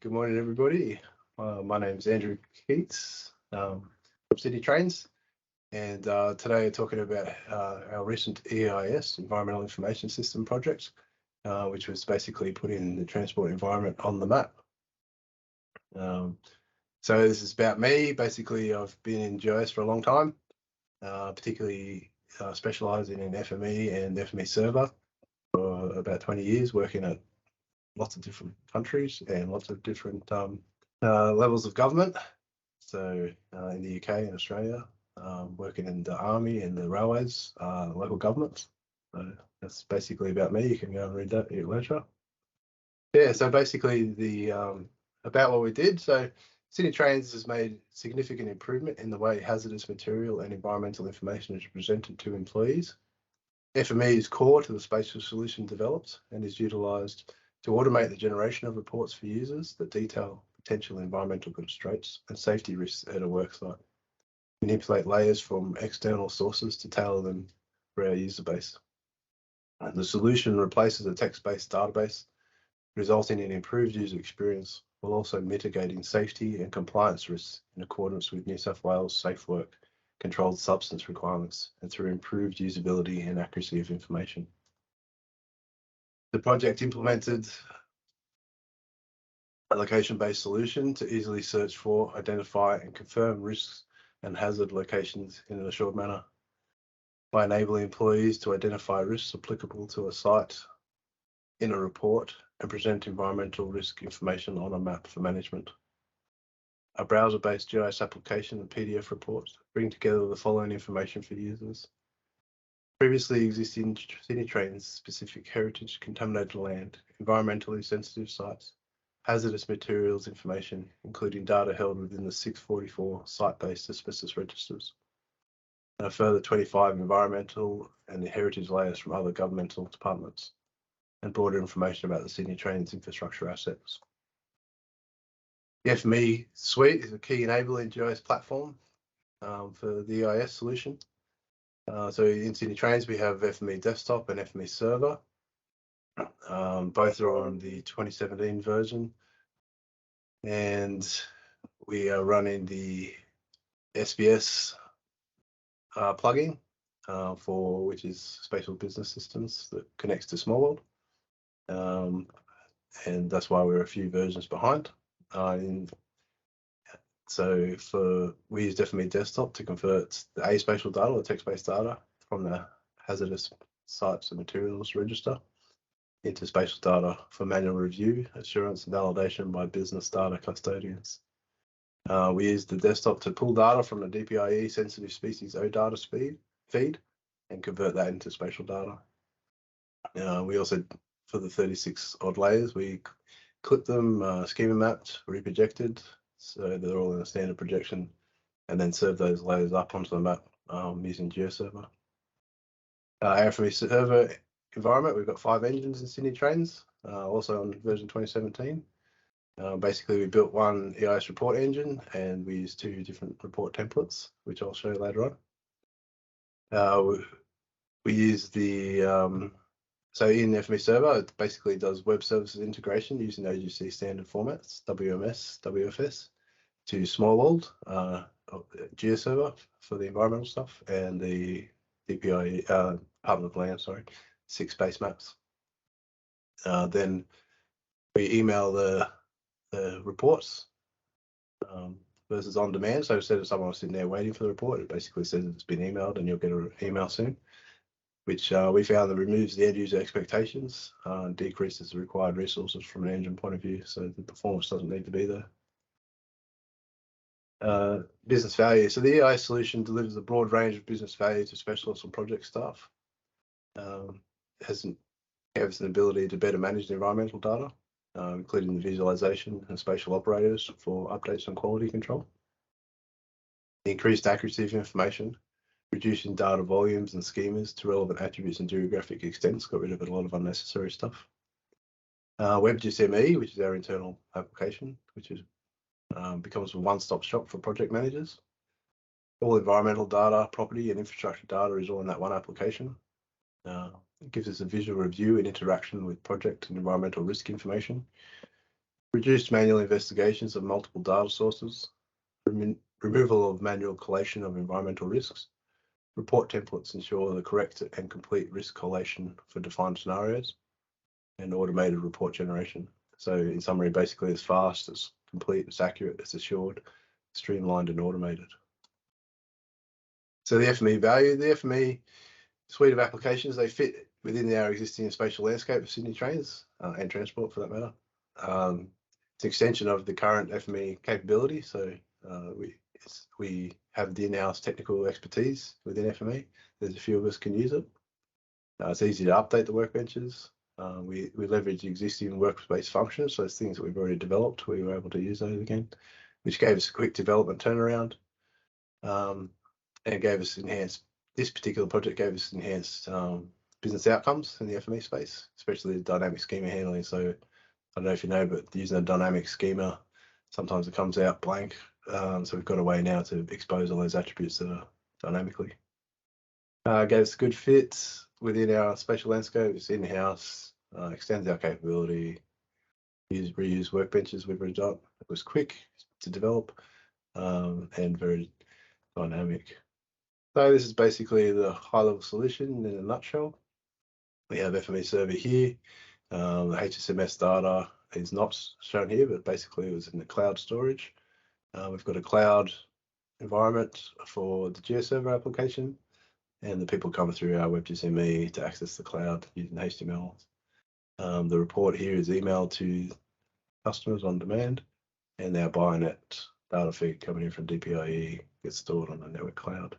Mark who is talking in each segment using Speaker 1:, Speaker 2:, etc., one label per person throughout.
Speaker 1: Good morning, everybody. My name is Andrew Keats from City Trains, and today we're talking about our recent EIS, Environmental Information System project, which was basically putting the transport environment on the map. So this is about me. Basically, I've been in GIS for a long time, particularly specialising in FME and FME server for about 20 years, working at lots of different countries and lots of different levels of government. So in the UK and Australia, working in the army and the railways, local governments. So that's basically about me. You can go and read that at your leisure. Yeah, so basically about what we did. So City Trains has made significant improvement in the way hazardous material and environmental information is presented to employees. FME is core to the spatial solution developed and is utilised to automate the generation of reports for users that detail potential environmental constraints and safety risks at a worksite. Manipulate layers from external sources to tailor them for our user base. The solution replaces a text-based database, resulting in improved user experience while also mitigating safety and compliance risks in accordance with New South Wales Safe Work controlled substance requirements and through improved usability and accuracy of information. The project implemented a location-based solution to easily search for, identify and confirm risks and hazard locations in an assured manner by enabling employees to identify risks applicable to a site in a report and present environmental risk information on a map for management. A browser-based GIS application and PDF reports bring together the following information for users. Previously existing City Trains specific heritage contaminated land, environmentally sensitive sites, hazardous materials information, including data held within the 644 site-based asbestos registers, and a further 25 environmental and heritage layers from other governmental departments, and broader information about the Sydney Trains infrastructure assets. The FME suite is a key enabling GIS platform for the EIS solution. So in Sydney Trains, we have FME Desktop and FME Server. Both are on the 2017 version. And we are running the SBS plugin which is Spatial Business Systems that connects to Small World. And that's why we're a few versions behind. So we use FME Desktop to convert the spatial data or text-based data from the hazardous sites and materials register into spatial data for manual review, assurance and validation by business data custodians. We use the desktop to pull data from the DPIE sensitive species OData feed and convert that into spatial data. We also, for the 36 odd layers, we clip them, schema mapped, reprojected, so they're all in a standard projection, and then serve those layers up onto the map using GeoServer. Our FME server environment, we've got 5 engines in Sydney Trains, also on version 2017. Basically, we built one EIS report engine, and we use 2 different report templates, which I'll show you later on. We use the so in FME Server, it basically does web services integration using OGC standard formats, WMS, WFS, to Small World, GeoServer for the environmental stuff, and the DPI, Department of Land, 6 base maps. Then we email the reports versus on demand. So instead of someone sitting there waiting for the report, it basically says it's been emailed and you'll get an email soon, which we found that removes the end user expectations and decreases the required resources from an engine point of view, so the performance doesn't need to be there. Business value. So the EIS solution delivers a broad range of business value to specialists and project staff. It has an ability to better manage the environmental data, including the visualization and spatial operators for updates on quality control. The increased accuracy of information, reducing data volumes and schemas to relevant attributes and geographic extents, got rid of a lot of unnecessary stuff. WebGSME, which is our internal application, which is becomes a one-stop shop for project managers. All environmental data, property and infrastructure data is all in that one application. It gives us a visual review and interaction with project and environmental risk information. Reduced manual investigations of multiple data sources, removal of manual collation of environmental risks, report templates ensure the correct and complete risk collation for defined scenarios, and automated report generation. So in summary, basically it's fast, it's complete, it's accurate, it's assured, streamlined and automated. So the FME value, the FME suite of applications, they fit within our existing spatial landscape of Sydney trains and transport for that matter. It's an extension of the current FME capability. So we have the in-house technical expertise within FME. There's a few of us can use it. It's easy to update the workbenches. We leverage existing workspace functions, so it's things that we've already developed. We were able to use those again, which gave us a quick development turnaround, and gave us enhanced. This particular project gave us enhanced business outcomes in the FME space, especially the dynamic schema handling. So I don't know if you know, but using a dynamic schema, sometimes it comes out blank. So we've got a way now to expose all those attributes that are dynamically. Gave us a good fit within our spatial landscape. It's in-house, extends our capability, reuse workbenches we've already done. It was quick to develop and very dynamic. So this is basically the high-level solution in a nutshell. We have FME server here. The HSMS data is not shown here, but basically it was in the cloud storage. We've got a cloud environment for the GeoServer application, and the people come through our WebGSME to access the cloud using HTML. The report here is emailed to customers on demand, and our Bionet data feed coming in from DPIE gets stored on the network cloud.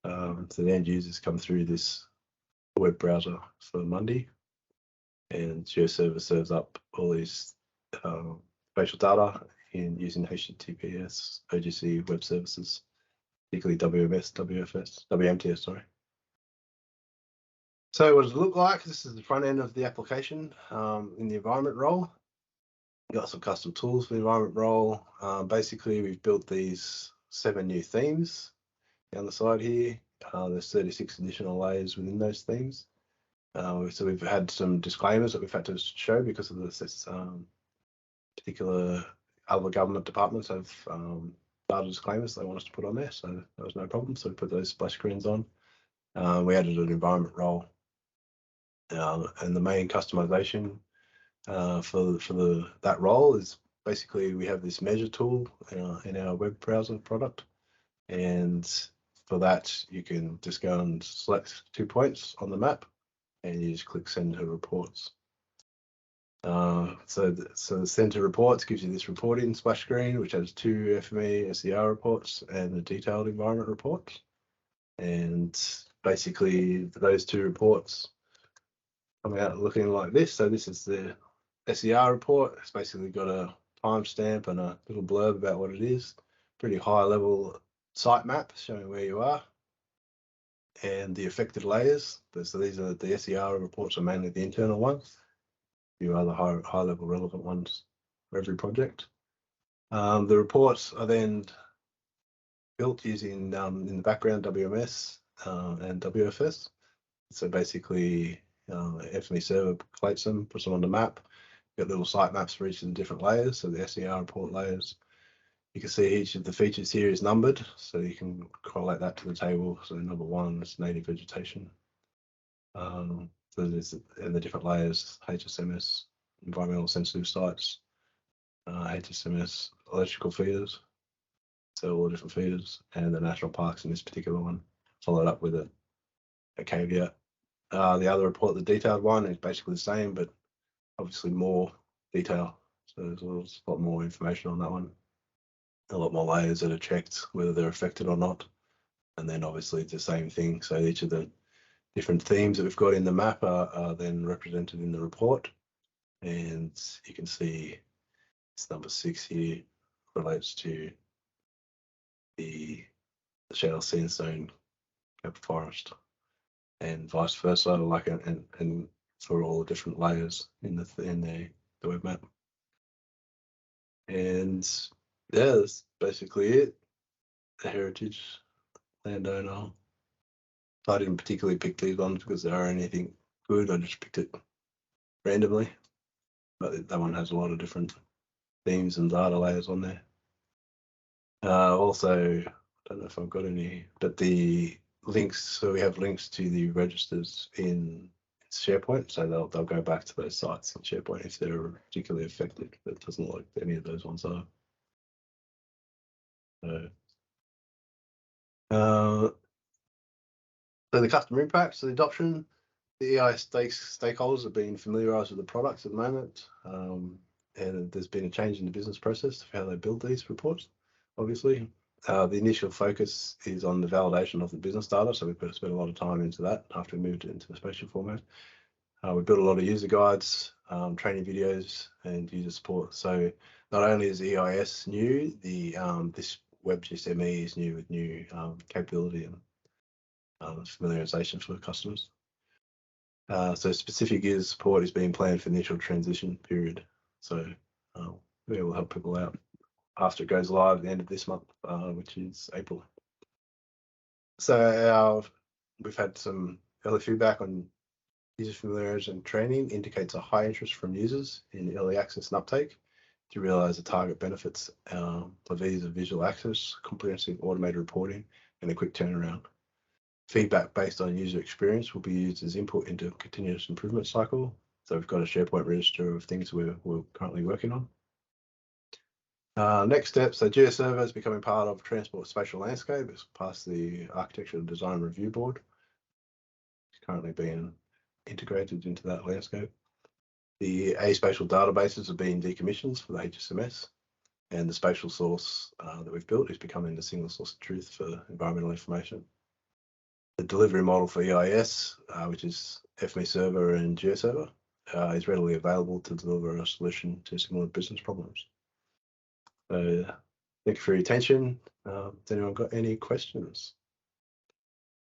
Speaker 1: So the end users come through this web browser for Monday, and GeoServer serves up all these spatial data using HTTPS, OGC web services, particularly WMS, WFS, WMTS, sorry. So what does it look like? This is the front end of the application in the environment role. We've got some custom tools for the environment role. Basically, we've built these 7 new themes down the side here. There's 36 additional layers within those themes. So we've had some disclaimers that we've had to show because of this particular other government departments have data disclaimers they want us to put on there. So there was no problem. So we put those splash screens on. We added an environment role. And the main customization for that role is basically we have this measure tool in our web browser product, and for that you can just go and select 2 points on the map, and you just click send to reports. So the send to reports gives you this reporting splash screen, which has 2 FME SER reports and the detailed environment reports, and basically those 2 reports come out looking like this. So this is the SER report. It's basically got a timestamp and a little blurb about what it is. Pretty high level site map showing where you are and the affected layers. So these are the SER reports are mainly the internal ones. A few other high level relevant ones for every project. The reports are then built using in the background WMS and WFS. So basically FME server collates them, puts them on the map. Got little site maps for each of the different layers. So the SER report layers, you can see each of the features here is numbered, so you can correlate that to the table. So number 1 is native vegetation. So there's in the different layers, HSMS, environmental sensitive sites, HSMS, electrical feeders, so all the different feeders, and the national parks in this particular one, followed up with a caveat. The other report, the detailed one, is basically the same, but obviously more detail. So there's a lot more information on that one. A lot more layers that are checked, whether they're affected or not. And then obviously it's the same thing. So each of the different themes that we've got in the map are then represented in the report. And you can see it's number 6 here relates to the shale sandstone cap forest, and vice versa, like and for all the different layers in the web map. And yeah, that's basically it. The heritage landowner. I didn't particularly pick these ones because there aren't anything good. I just picked it randomly. but that one has a lot of different themes and data layers on there. Also, I don't know if I've got any, but the links, so we have links to the registers in SharePoint, so they'll go back to those sites in SharePoint if they're particularly affected, but it doesn't look like any of those ones are. So the customer impact, so the adoption, the EIS stakeholders have been familiarised with the products at the moment, and there's been a change in the business process of how they build these reports, obviously. The initial focus is on the validation of the business data, so we've got to spend a lot of time into that after we moved it into the spatial format. We built a lot of user guides, training videos, and user support. So not only is EIS new, this WebGIS ME is new with new capability and familiarization for customers. So specific user support is being planned for the initial transition period. So we will help people out after it goes live at the end of this month, which is April. So we've had some early feedback on user familiarity and training indicates a high interest from users in early access and uptake to realise the target benefits of ease of visual access, comprehensive automated reporting, and a quick turnaround. Feedback based on user experience will be used as input into a continuous improvement cycle. So we've got a SharePoint register of things we're currently working on. Next step, so GeoServer is becoming part of Transport Spatial Landscape. It's past the Architecture and Design Review Board. It's currently being integrated into that landscape. The spatial databases are being decommissioned for the HSMS, and the spatial source that we've built is becoming the single source of truth for environmental information. The delivery model for EIS, which is FME Server and GeoServer, is readily available to deliver a solution to similar business problems. So thank you for your attention. Has anyone got any questions?